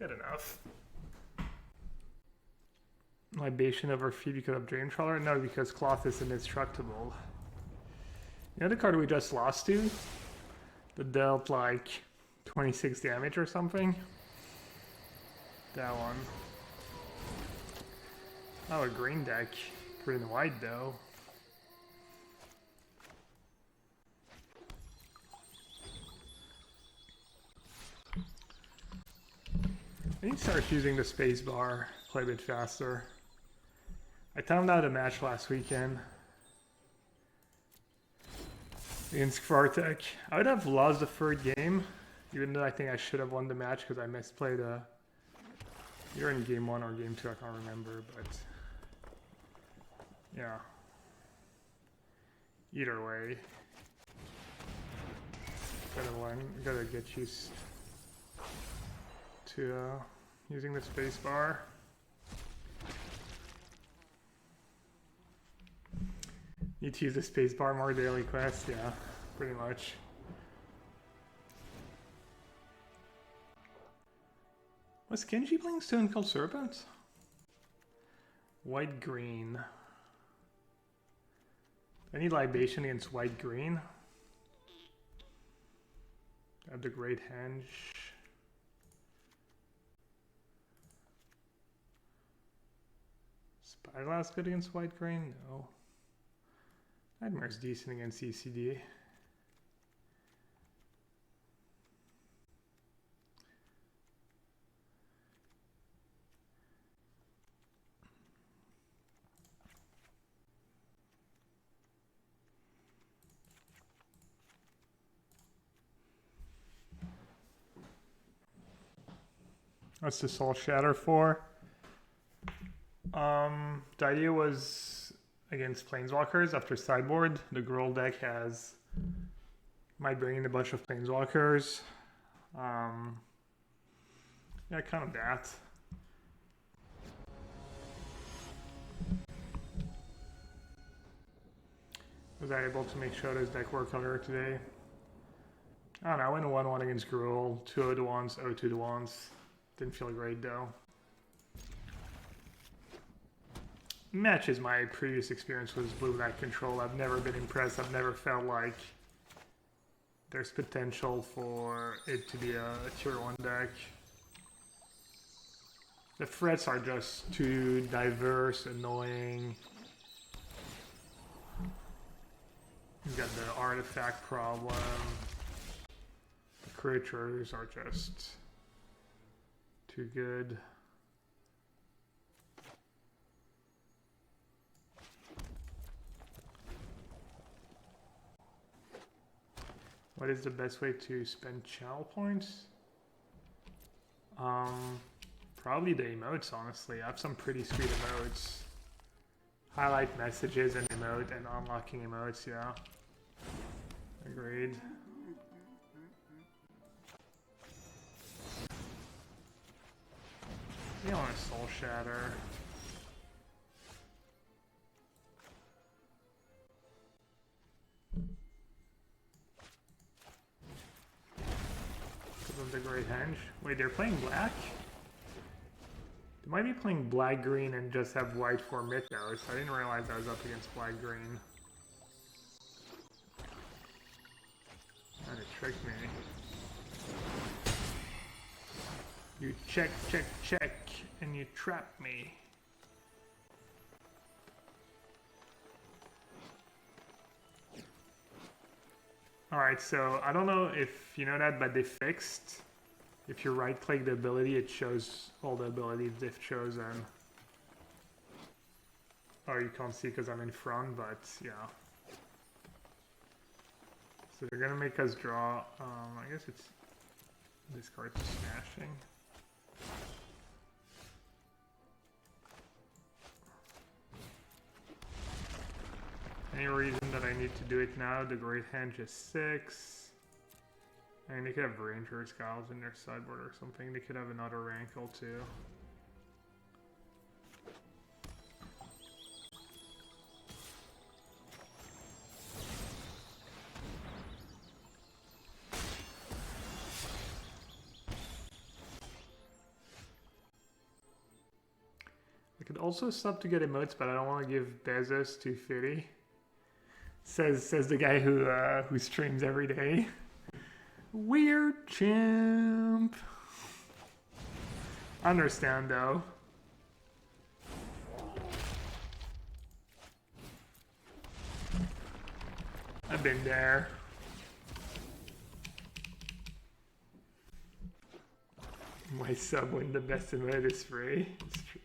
Good enough. Libation over feed because of Drain Trawler? No, because Cloth is indestructible. You know the card we just lost to? That dealt like 26 damage or something? That one. Oh, a green deck. Green and white though. I need to start using the spacebar, play a bit faster. I timed out a match last weekend against Kvartek. I would have lost the third game, even though I think I should have won the match because I misplayed either in game 1 or game 2, I can't remember, but yeah. Either way, gotta get used to using the spacebar. Need to use the spacebar more daily quests, yeah, pretty much. Was Kenji playing Stone Cold Serpent? White green. I need libation against white green. I have the Great Henge. Spyglass good against white green? No. Nightmare's decent against ECD. What's the Soul Shatter for? The idea was against Planeswalkers after sideboard. The Gruul deck might bring in a bunch of Planeswalkers. Yeah, kind of that. Was I able to make Shoto's deck work earlier today? I don't know, I went 1-1 against Gruul, 2-0 to once, 0-2 to once. Didn't feel great though. Matches my previous experience with blue black control. I've never been impressed. I've never felt like there's potential for it to be a tier 1 deck. The threats are just too diverse, annoying. You've got the artifact problem. The creatures are just too good. What is the best way to spend channel points? Probably the emotes, honestly. I have some pretty sweet emotes. Highlight messages and emote and unlocking emotes, yeah. Agreed. You want a Soul Shatter. Of the Great Henge. Wait, they're playing black? They might be playing black-green and just have white for Mythos. I didn't realize I was up against black-green. Trying to trick me. You check, and you trap me. Alright, so I don't know if you know that, but they fixed. If you right-click the ability, it shows all the abilities they've chosen. Oh, you can't see because I'm in front, but yeah. So they're gonna make us draw, I guess it's this card's smashing. Any reason that I need to do it now? The Great Henge is 6. I mean, they could have Ranger Skulls in their sideboard or something. They could have another Rankle too. I could also sub to get emotes, but I don't want to give Bezos 250. Says the guy who streams every day. Weird chimp. Understand though. I've been there. My sub when the best emote is free. It's true.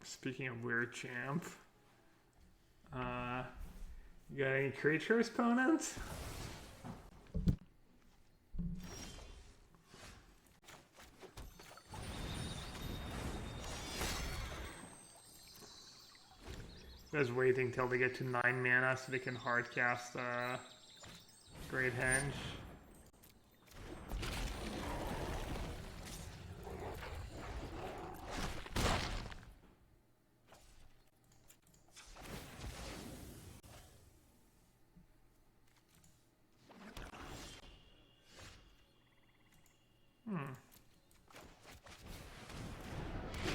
Speaking of weird champ, you got any creature opponents? I was waiting till they get to 9 mana so they can hardcast Great Henge.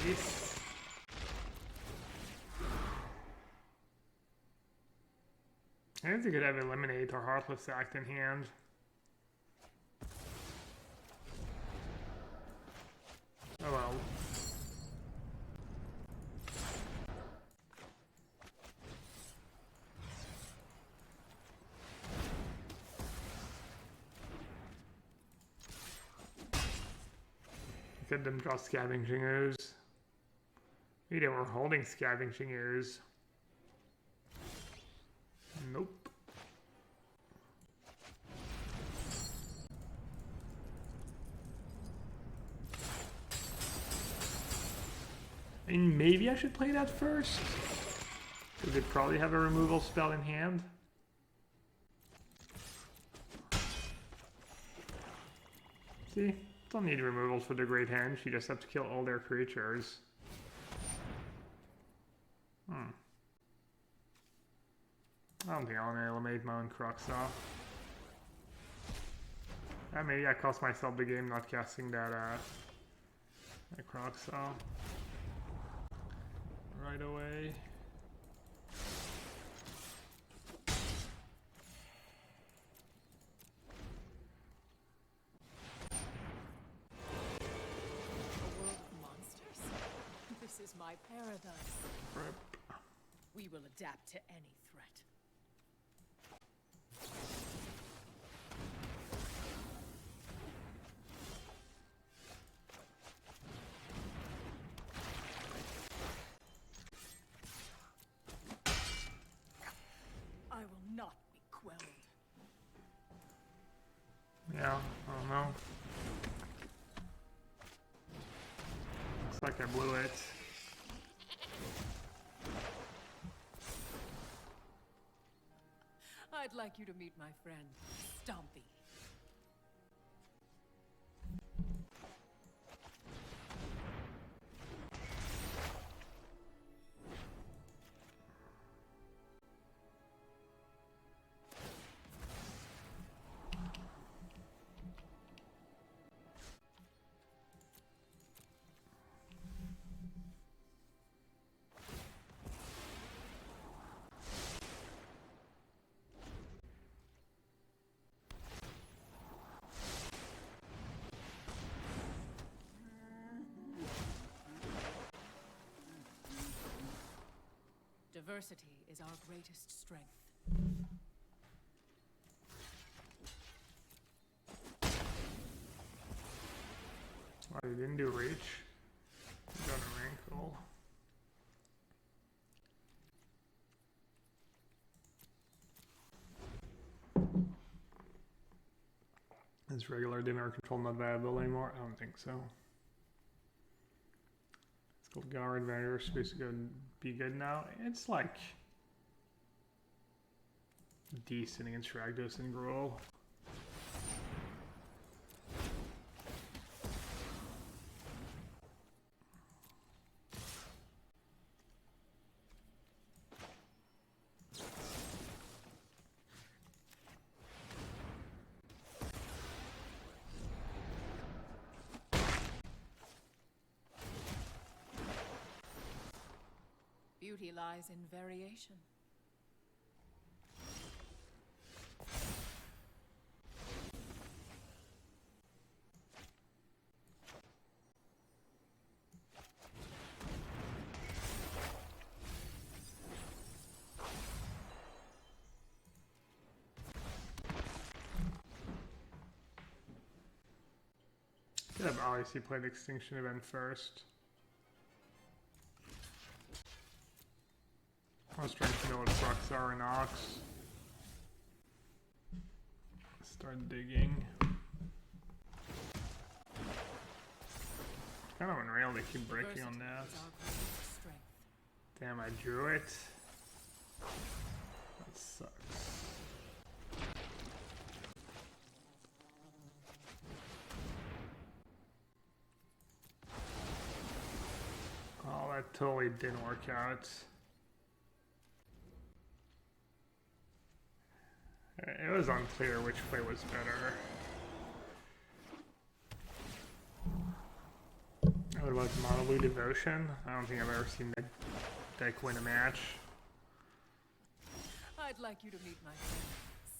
Peace. I think they could have Eliminate or Heartless Act in hand. Oh well. Could them draw Scavenging Ooze. Maybe they were holding Scavenging Ooze. Nope. I mean, maybe I should play that first. Because they probably have a removal spell in hand. See? Don't need removals for the Great Henge. You just have to kill all their creatures. I don't think I'll eliminate my own Kroxa. Maybe I cost myself the game not casting that Kroxa right away. This is my paradise. Rip. We will adapt to any threat. I will not be quelled. Yeah, I don't know. Looks like I blew it. I'd like you to meet my friend, Stompy. Diversity is our greatest strength. Oh, you didn't do reach? You got a wrinkle. Is regular dimmer control not viable anymore? I don't think so. It's called Guard Advantage, supposed to go be good now. It's like decent against Rakdos and Gruul. Beauty lies in variation. Could have obviously played Extinction Event first. I was trying to know what Kroxa and Ox. Start digging. Kind of unreal they keep breaking on that. Damn, I drew it. That sucks. Oh, that totally didn't work out. It was unclear which play was better. What about Mono Devotion? I don't think I've ever seen that deck win a match. I'd like you to meet my friend,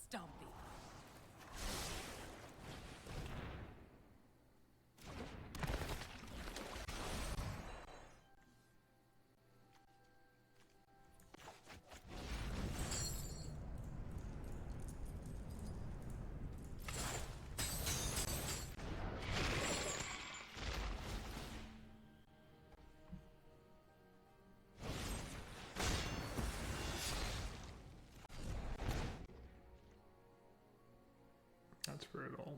Stumpy. That's brutal.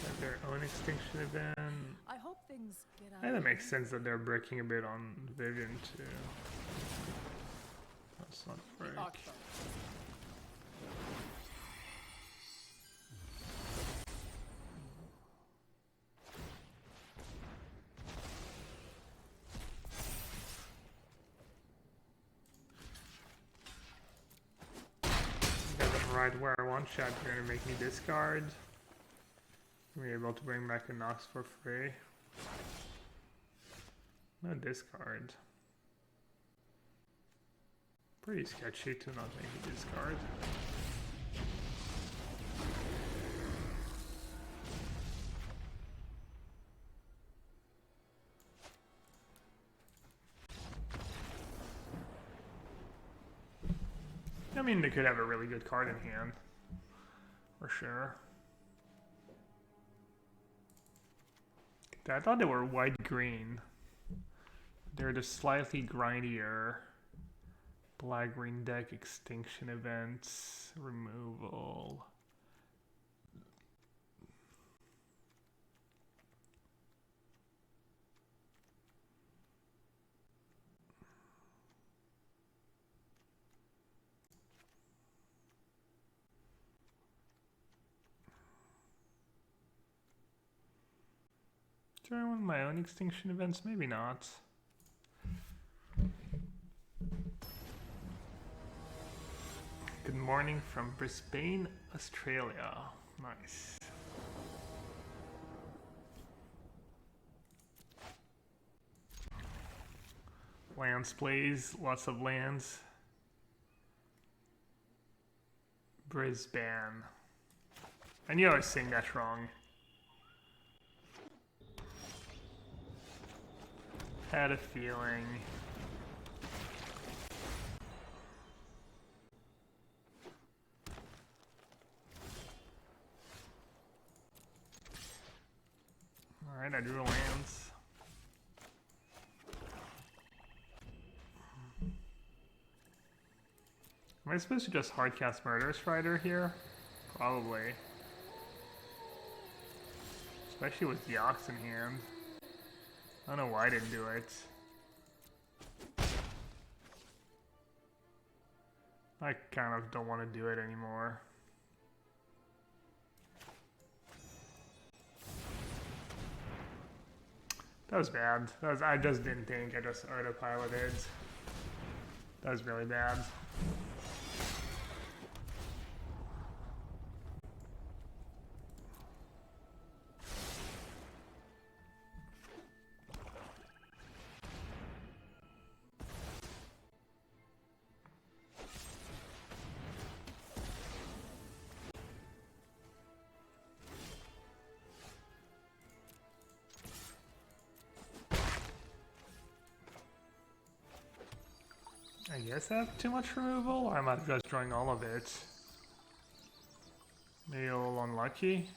Have their own extinction event. I hope things get out. I think that makes sense that they're breaking a bit on Vivian too. That's not break. Right where I want shot, you're gonna make me discard. Be able to bring back a Nox for free. No discard. Pretty sketchy to not make a discard. I mean, they could have a really good card in hand, for sure. I thought they were white-green. They're the slightly grindier black-green deck extinction events, removal. Do I want my own extinction events? Maybe not. Good morning from Brisbane, Australia. Nice. Lands, please. Lots of lands. Brisbane. I knew I was saying that wrong. Had a feeling. Alright, I drew lands. Am I supposed to just hardcast Murderous Rider here? Probably. Especially with the Ox in hand. I don't know why I didn't do it. I kind of don't want to do it anymore. That was bad. I just didn't think. I just autopiloted. That was really bad. I guess I have too much removal, or am I just drawing all of it? Maybe a little unlucky.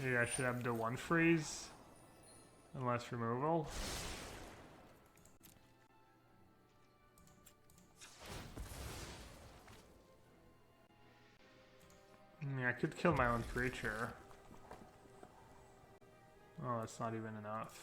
Maybe I should have the one freeze and less removal. Yeah, I could kill my own creature. Oh, that's not even enough.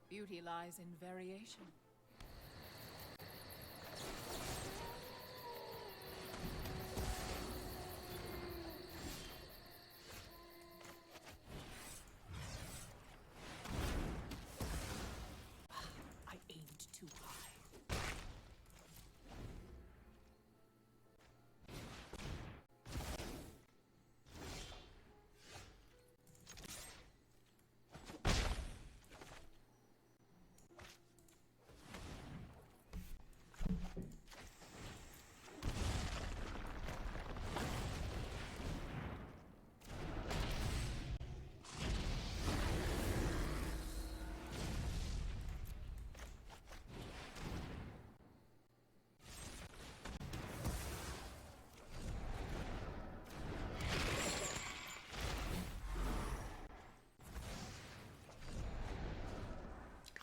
Beauty lies in variation. I aimed too high.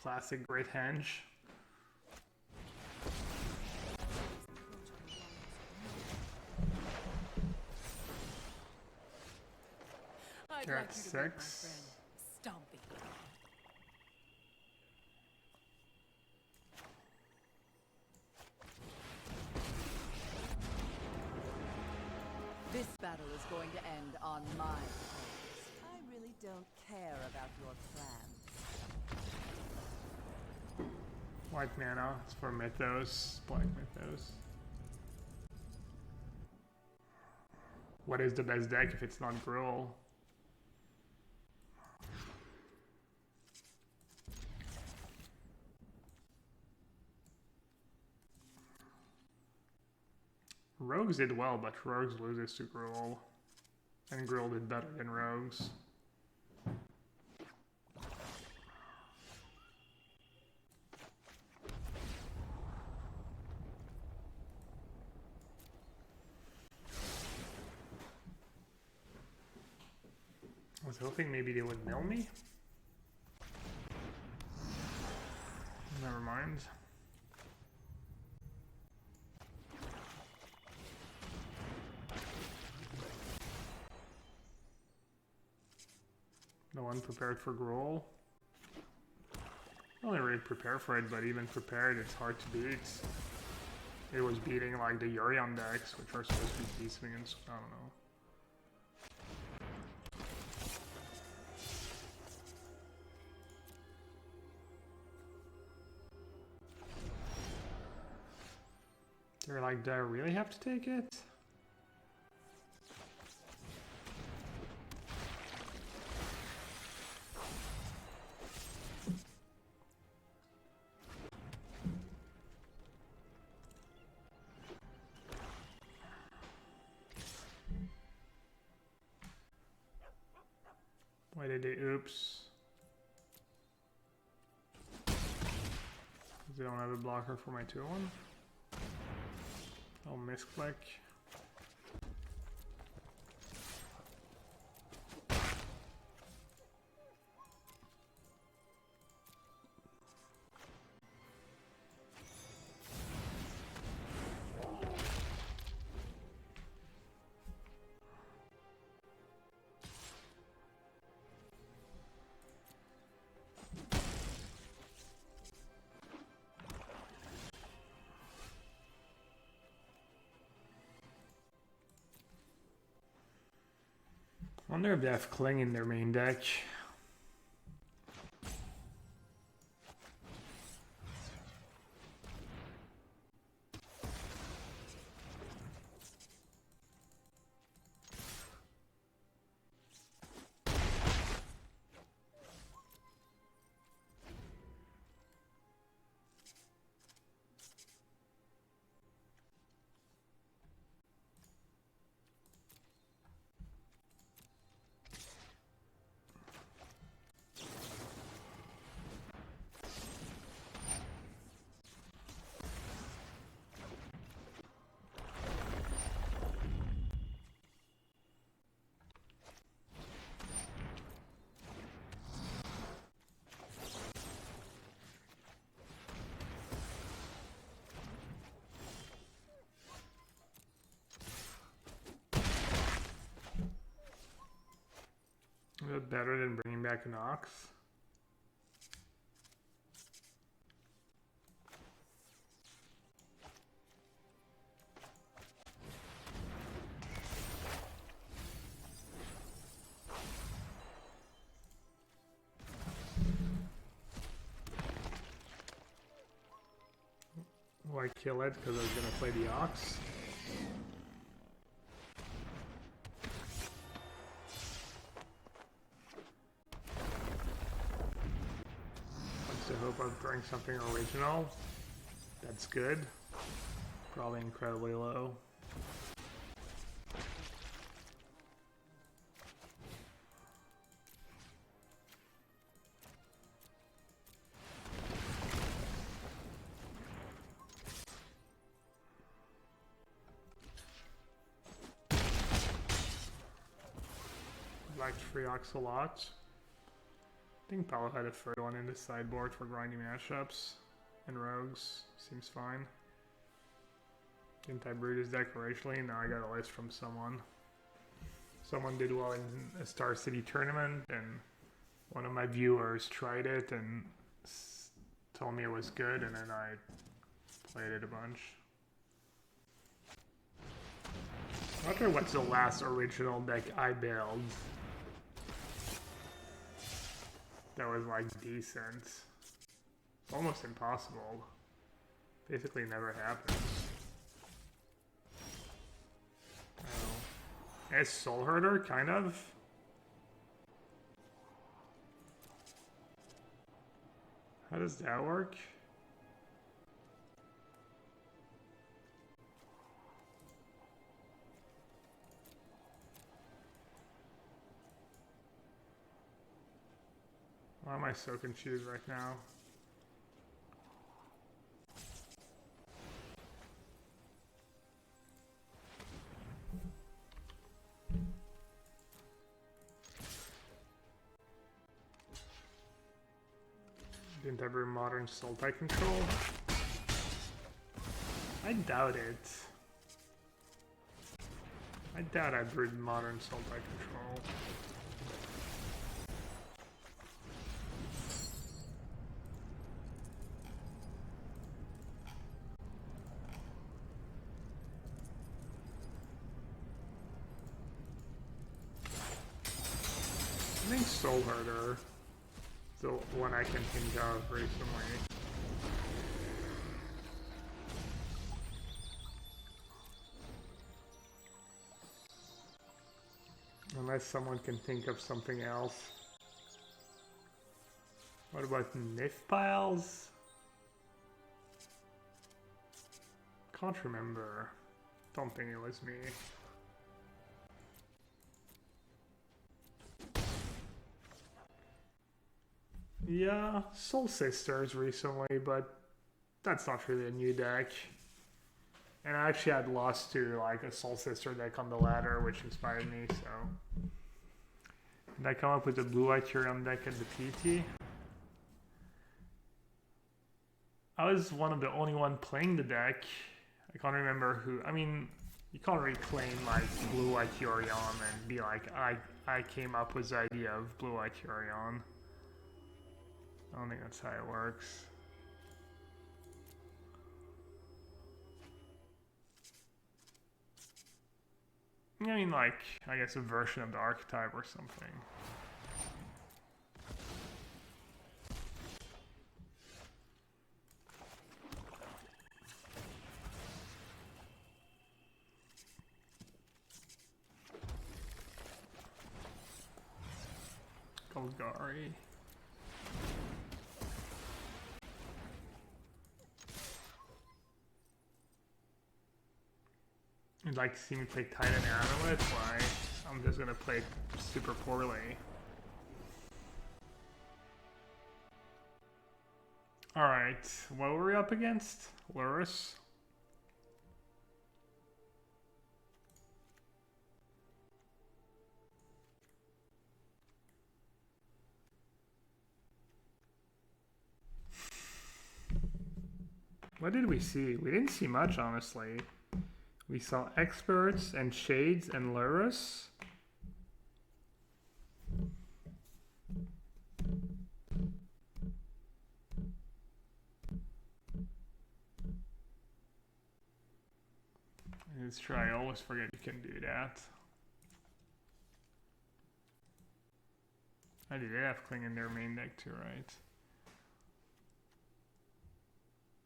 Classic Great Henge. I'd You're like at you to meet my 6. friend, Stompy. This battle is going to end on my terms. I really don't care about your plans. White mana, it's for Mythos, Black Mythos. What is the best deck if it's not Gruul? Rogues did well, but Rogues loses to Gruul. And Gruul did better than Rogues. I was hoping maybe they would mill me. Never mind. No one prepared for Gruul. Not only really prepared for it, but even prepared, it's hard to beat. It was beating like the Yorion decks, which are supposed to be Beast Minions. I don't know. They're like, do I really have to take it? Why did they oops? They don't have a blocker for my 2-1. I'll misclick. I wonder if they have Cling in their main deck. that better than bringing back an ox? Why kill it? Because I was gonna play the ox. What's the hope of throwing something original? That's good. Probably incredibly low. Liked free ox a lot. I think Paolo had a third one in the sideboard for grinding mashups and rogues. Seems fine. Didn't I brew this deck originally? No, I got a list from someone. Someone did well in a Star City tournament, and one of my viewers tried it and told me it was good, and then I played it a bunch. I wonder what's the last original deck I built that was like decent. It's almost impossible. Basically never happens. Oh. It's Soul Herder, kind of. How does that work? Why am I so confused right now? Didn't I brew modern Sultai control? I doubt it. I doubt I brewed modern Sultai control. I think Soul Herder is the one I can think of recently. Unless someone can think of something else. What about Nif piles? Can't remember. Don't think it was me. Yeah, Soul Sisters recently, but that's not really a new deck. And I actually had lost to like a Soul Sister deck on the ladder, which inspired me, so. Did I come up with a blue-white Curium deck at the PT? I was one of the only one playing the deck. I can't remember who. I mean, you can't really claim like blue-white Curium and be like, I came up with the idea of blue-white Curium. I don't think that's how it works. I mean, like, I guess a version of the archetype or something. Golgari. You'd like to see me play Titan Amulet? Why? I'm just gonna play super poorly. Alright, what were we up against? Lurrus? What did we see? We didn't see much, honestly. We saw Experts and Shades and Lurrus. Let's try. I always forget you can do that. I do. They have Kling in their main deck too, right?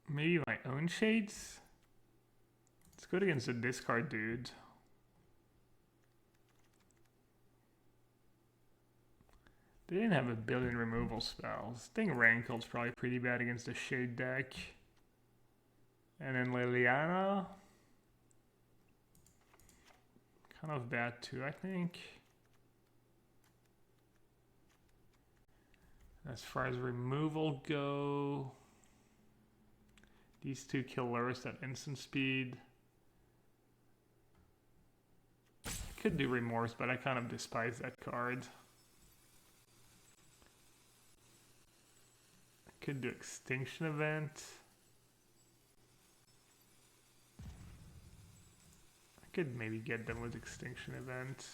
Maybe my own shades? It's good against the discard dude. They didn't have a billion removal spells. I think Rankle's probably pretty bad against the shade deck. And then Liliana. Kind of bad too, I think. As far as removal go, these two kill Lurrus at instant speed. Could do Remorse, but I kind of despise that card. Could do Extinction Event. I could maybe get them with Extinction Event.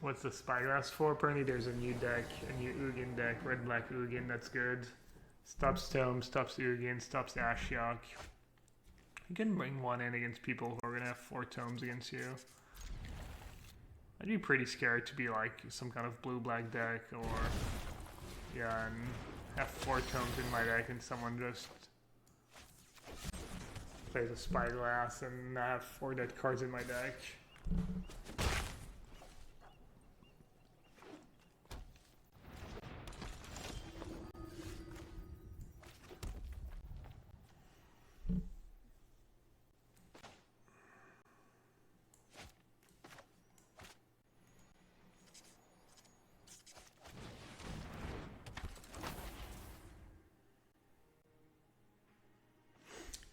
What's the Spyglass for? Apparently there's a new deck, a new Ugin deck, red-black Ugin, that's good. Stops Tome, stops Ugin, stops Ashiok. You can bring one in against people who are gonna have 4 tomes against you. I'd be pretty scared to be like some kind of blue-black deck, or yeah, and have 4 tomes in my deck and someone just plays a Spyglass and I have 4 dead cards in my deck.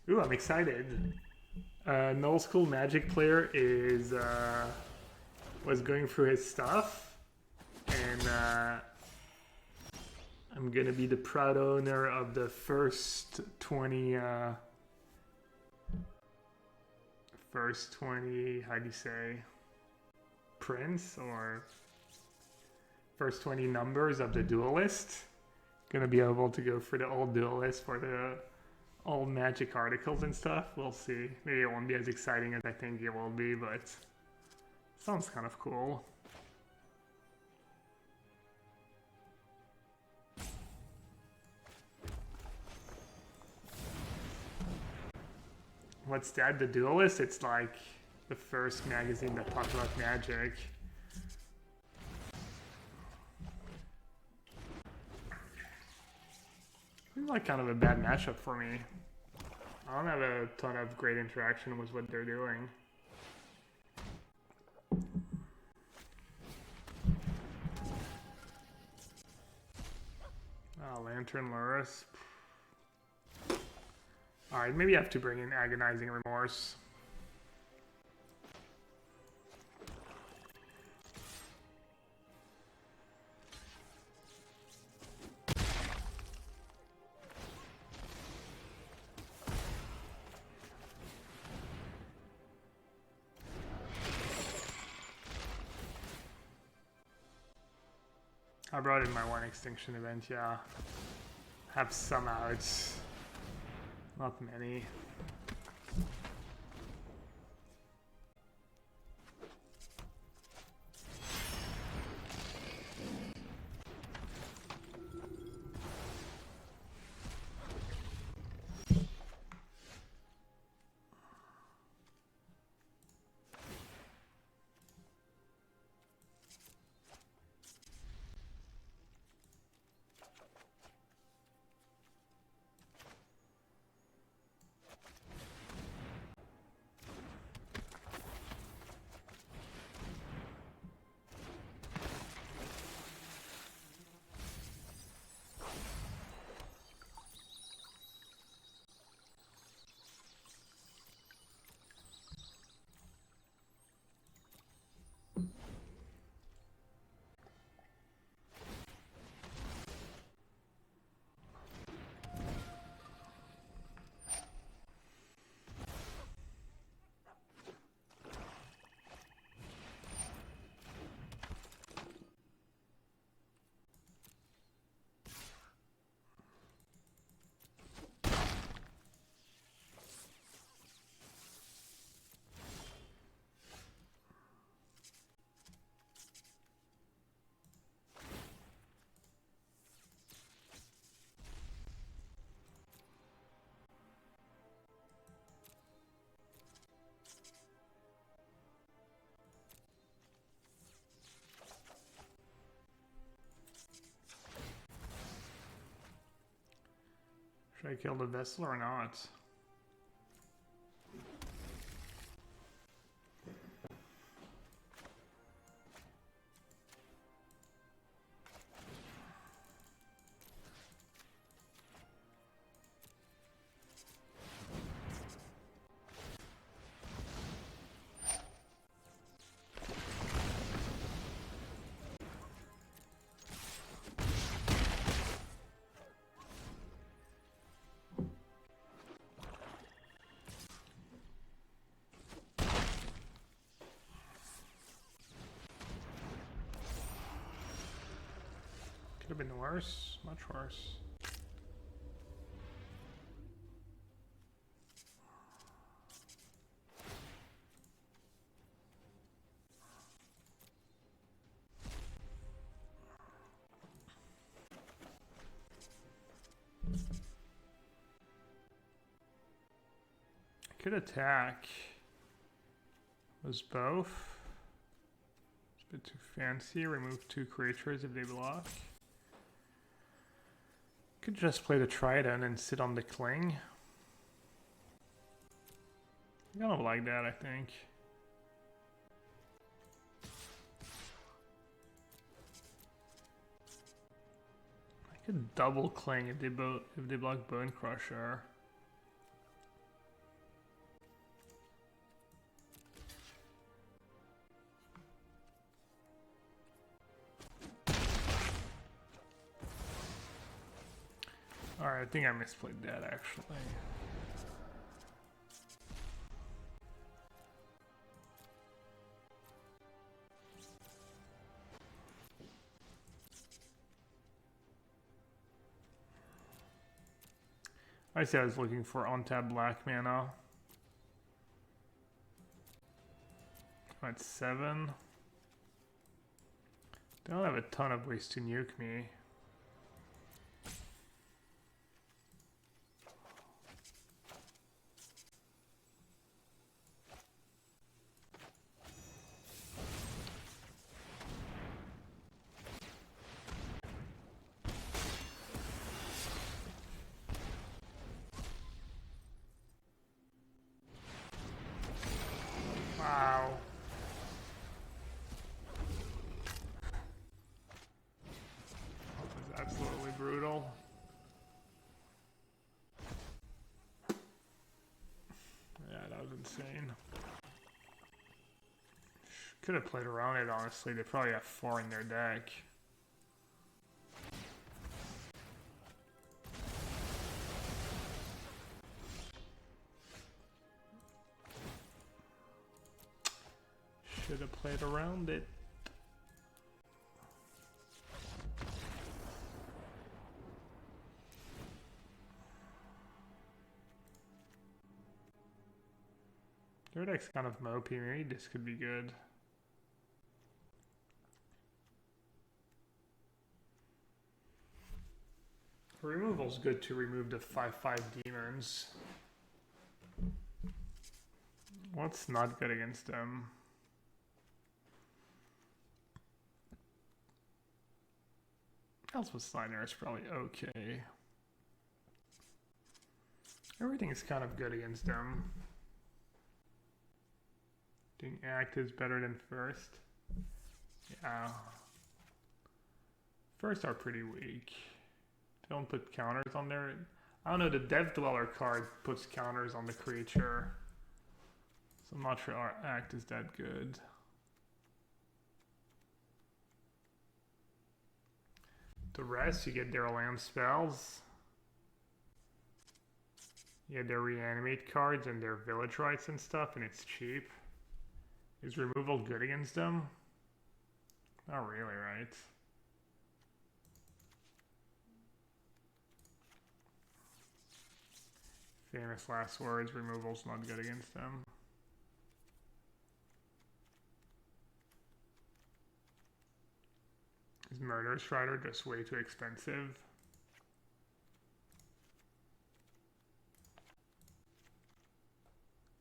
Ooh, I'm excited. An old school Magic player is was going through his stuff, and I'm gonna be the proud owner of the first 20 how do you say, prints, or first 20 numbers of the Duelist. Gonna be able to go for the old Duelist for the all Magic articles and stuff. We'll see. Maybe it won't be as exciting as I think it will be, but sounds kind of cool. What's that? The Duelist? It's like the first magazine that talks about Magic. Seems like kind of a bad matchup for me. I don't have a ton of great interaction with what they're doing. Oh, Lantern Lurrus. Alright, maybe I have to bring in Agonizing Remorse. I brought in my 1 Extinction Event, yeah. Have some outs. Not many. Should I kill the vessel or not? Could have been worse, much worse. I could attack. Was both. It's a bit too fancy. Remove 2 creatures if they block. Could just play the Trident and sit on the Cling. I kind of like that, I think. I could double Cling if they block Bone Crusher. Alright, I think I misplayed that actually. I said I was looking for untapped black mana. I'm at 7. They don't have a ton of ways to nuke me. Wow. That was absolutely brutal. Yeah, that was insane. Could have played around it, honestly. They probably have 4 in their deck. Should have played around it. Their deck's kind of mopey. Maybe this could be good. Removal's good to remove the 5/5 demons. What's not good against them? Elspeth Steiner is probably okay. Everything is kind of good against them. I think Act is better than First. Yeah. First are pretty weak. They don't put counters on there. I don't know, the Death Dweller card puts counters on the creature. So I'm not sure our Act is that good. The rest, you get their land spells. You get their reanimate cards and their village rights and stuff, and it's cheap. Is removal good against them? Not really, right? Famous last words, removal's not good against them. Is Murder Strider just way too expensive?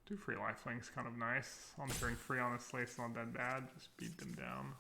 Two free lifelinks kind of nice. On turn free, honestly, it's not that bad. Just beat them down.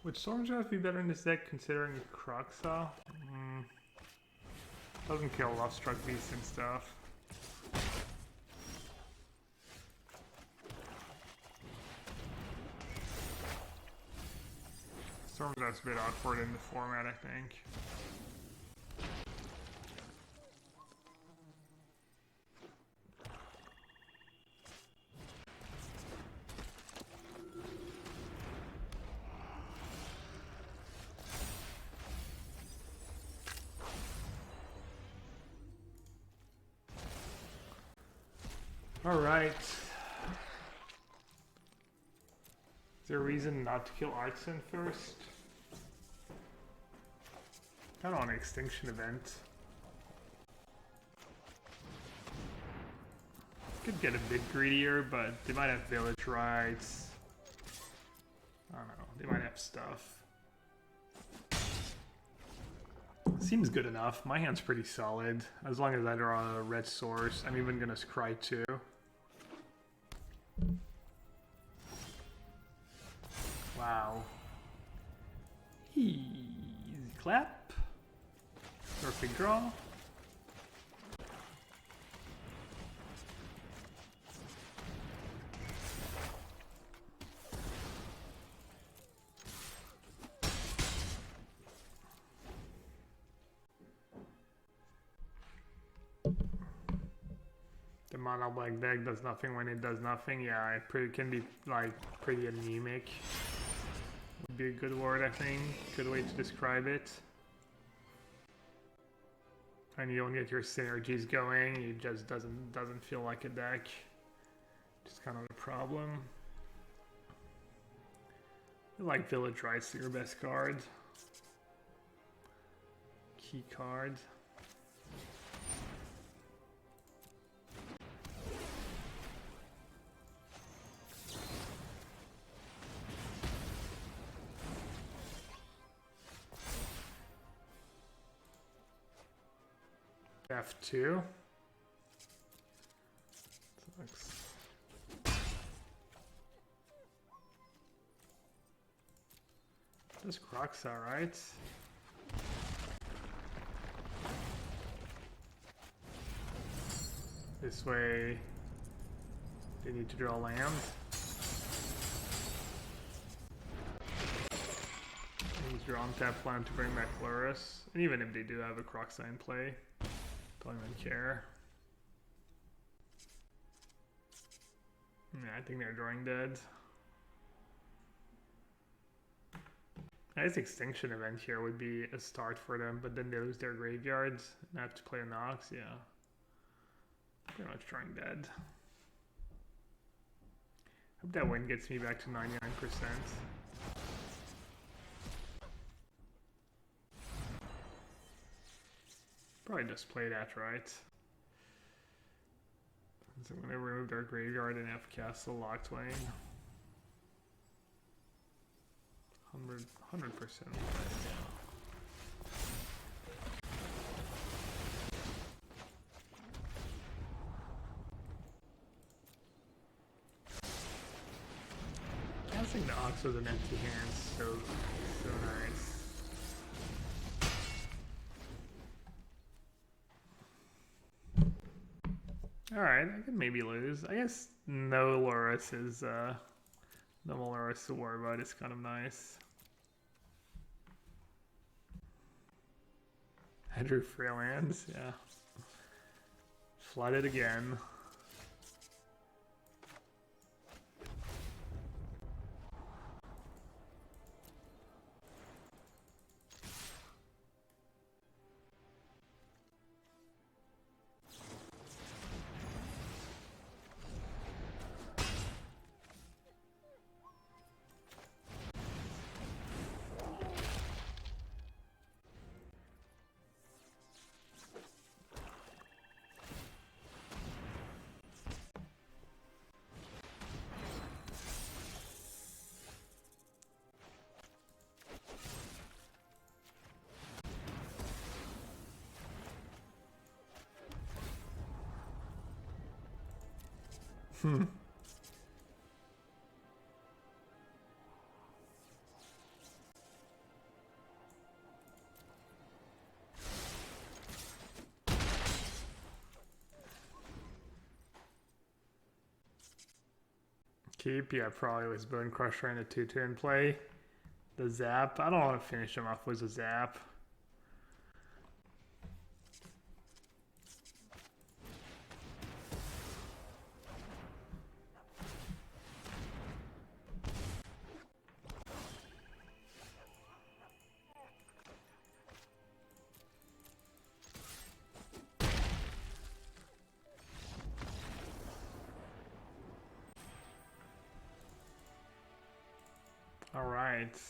Would Stormdraft be better in this deck considering Kroxa? Doesn't kill Love Struck Beast and stuff. Stormdraft's a bit awkward in the format, I think. All right. Is there a reason not to kill Artisan first? Kind of on an extinction event. Could get a bit greedier, but they might have village rights. I don't know. They might have stuff. Seems good enough. My hand's pretty solid. As long as I draw a red source. I'm even gonna scry too. Wow. Easy clap. Perfect draw. The mono black deck does nothing when it does nothing. Yeah, it can be like pretty anemic. Would be a good word, I think. Good way to describe it. And you don't get your synergies going. It just doesn't feel like a deck. Just kind of a problem. I like Village Rights to your best card. Key card. F2. This Kroxa, right? This way, they need to draw land. Use your on-tap land to bring back Lurrus. And even if they do have a Kroxa in play, don't even care. Yeah, I think they're drawing dead. Nice extinction event here would be a start for them, but then they lose their graveyards and have to play a Nox, yeah. Pretty much drawing dead. Hope that win gets me back to 99%. Probably just play that right. So I'm gonna remove their graveyard and F castle Locked-Wayne. 100%. Casting the Ox with an empty hand, so nice. Alright, I can maybe lose. I guess no Lurrus is no Lurrus to worry about. It's kind of nice. I drew Freelands, yeah. Flooded again. keep, yeah, probably was Bone Crusher and a 2-turn play. The zap, I don't want to finish him off with a zap. Alright.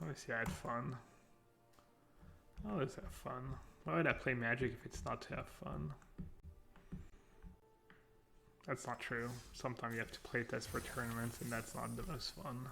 Obviously I had fun. I always have fun. Why would I play Magic if it's not to have fun? That's not true. Sometimes you have to play test for tournaments and that's not the most fun.